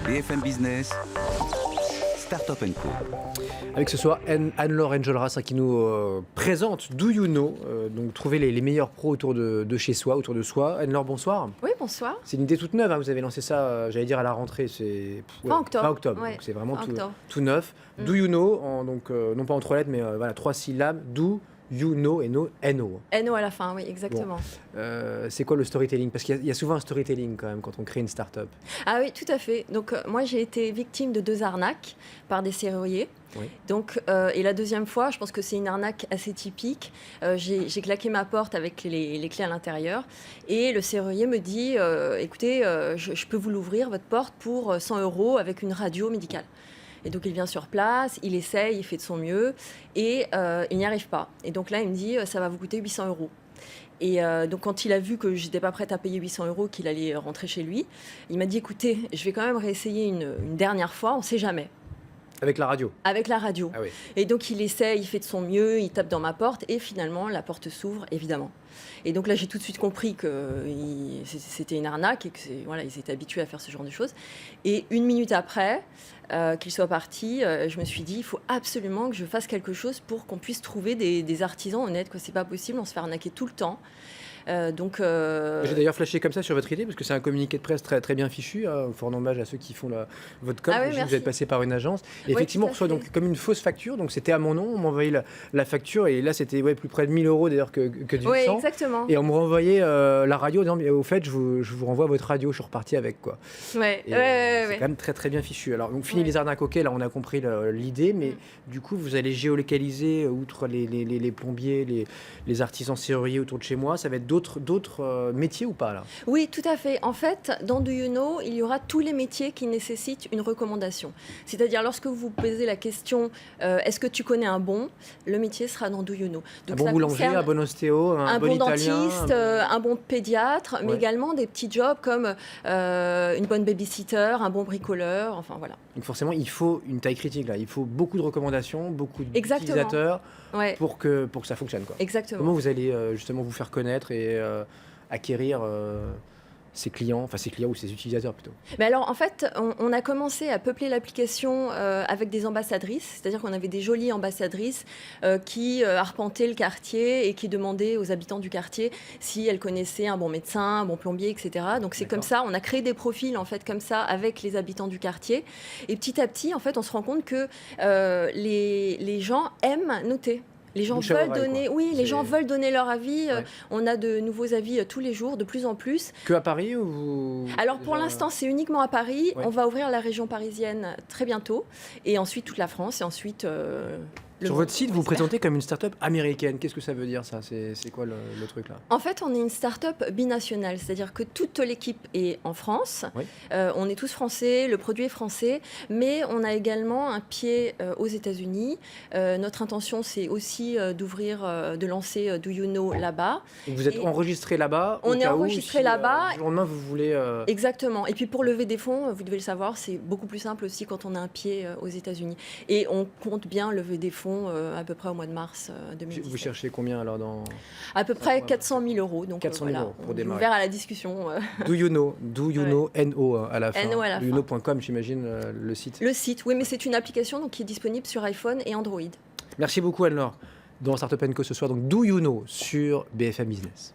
BFM Business, Startup & Co. Avec ce soir Anne-Laure Enjolras qui nous présente Do You Know, donc trouver les meilleurs pros autour de chez soi, autour de soi. Anne-Laure, bonsoir. Oui, bonsoir. C'est une idée toute neuve, hein. Vous avez lancé ça, j'allais dire à la rentrée, Fin octobre. Fin octobre, Ouais, donc c'est vraiment fin octobre. tout neuf. Do You Know, donc, non pas en 3 lettres, mais voilà, 3 syllabes, Do You Know et No, N-O. NO à la fin, oui, exactement. C'est quoi le storytelling? Parce qu'il y a souvent un storytelling quand même quand on crée une start-up. Ah oui, tout à fait. Donc moi, j'ai été victime de 2 arnaques par des serruriers. Oui. Donc, et la deuxième fois, je pense que c'est une arnaque assez typique. J'ai claqué ma porte avec les clés à l'intérieur et le serrurier me dit écoutez, je peux vous l'ouvrir, votre porte, pour 100 € avec une radio médicale. Et donc, il vient sur place, il essaye, il fait de son mieux et il n'y arrive pas. Et donc là, il me dit ça va vous coûter 800 €. Et donc, quand il a vu que je n'étais pas prête à payer 800 €, qu'il allait rentrer chez lui, il m'a dit écoutez, je vais quand même réessayer une dernière fois, on ne sait jamais. Avec la radio. Avec la radio. Ah oui. Et donc, il essaie, il fait de son mieux, il tape dans ma porte et finalement, la porte s'ouvre, évidemment. Et donc là, j'ai tout de suite compris que c'était une arnaque et que voilà, ils étaient habitués à faire ce genre de choses. Et 1 minute après qu'il soit parti, je me suis dit, il faut absolument que je fasse quelque chose pour qu'on puisse trouver des artisans honnêtes. C'est pas possible, on se fait arnaquer tout le temps. J'ai d'ailleurs flashé comme ça sur votre idée parce que c'est un communiqué de presse très, très bien fichu, hein, fort hommage à ceux qui font votre com. Ah oui, vous êtes passé par une agence. Et Oui, effectivement, on tout à reçoit fait. donc comme une fausse facture. Donc c'était à mon nom, on m'envoyait la facture et là c'était plus près de 1 000 € d'ailleurs que du Oui, 100. exactement. Et on me renvoyait la radio en disant mais au fait je vous renvoie votre radio, je suis reparti avec quoi. Ouais, Et, ouais. c'est quand même très très bien fichu. Alors donc fini Ouais. les arnaques, ok, là on a compris l'idée, mais du coup vous allez géolocaliser outre les plombiers, les artisans serruriers autour de chez moi, ça va être d'autres métiers ou pas là? Oui, tout à fait. En fait, dans Do You Know, il y aura tous les métiers qui nécessitent une recommandation. C'est-à-dire, lorsque vous posez la question est-ce que tu connais un bon, le métier sera dans Do You Know. Un bon boulanger, un bon ostéo, un bon italien, dentiste, un bon pédiatre, mais Ouais. également des petits jobs comme une bonne babysitter, un bon bricoleur, enfin voilà. Donc forcément, il faut une taille critique là. Il faut beaucoup de recommandations, beaucoup Exactement. d'utilisateurs Ouais, pour que ça fonctionne quoi. exactement. Comment vous allez justement vous faire connaître et acquérir ses clients ou ses utilisateurs plutôt? Mais alors, en fait, on a commencé à peupler l'application avec des ambassadrices, c'est-à-dire qu'on avait des jolies ambassadrices qui arpentaient le quartier et qui demandaient aux habitants du quartier si elles connaissaient un bon médecin, un bon plombier, etc. Donc c'est comme ça, on a créé des profils en fait comme ça avec les habitants du quartier. Et petit à petit, en fait, on se rend compte que les gens aiment noter. Les gens Bouche à veulent oreille, donner, quoi. oui, les C'est- gens veulent donner leur avis. Ouais. On a de nouveaux avis tous les jours, de plus en plus. Que à Paris ou vous... Alors pour déjà- l'instant, c'est uniquement à Paris. Ouais. On va ouvrir la région parisienne très bientôt. Et ensuite toute la France. Et ensuite le Sur monde, votre site, on vous espère. présentez comme une start-up américaine. Qu'est-ce que ça veut dire ça? C'est quoi le truc là? En fait, on est une start-up binationale. C'est-à-dire que toute l'équipe est en France. Oui. On est tous français. Le produit est français. Mais on a également un pied aux États-Unis. Notre intention, c'est aussi de lancer Do You Know là-bas. Donc vous êtes Et enregistré là-bas. on au est cas où, enregistré si, là-bas. du jour au lendemain, vous voulez. Exactement. Et puis pour lever des fonds, vous devez le savoir, c'est beaucoup plus simple aussi quand on a un pied aux États-Unis. Et on compte bien lever des fonds à peu près au mois de mars 2017. Vous cherchez combien alors dans À peu près 400 000 €. Donc 400 000 voilà, € pour on est démarrer. ouvert à la discussion. Do You Know, NO à la fin. NO à la fin. doyouknow.com, j'imagine le site. Le site, oui, mais c'est une application donc, qui est disponible sur iPhone et Android. Merci beaucoup Anne-Laure. Dans Startup & Co ce soir, donc Do You Know sur BFM Business.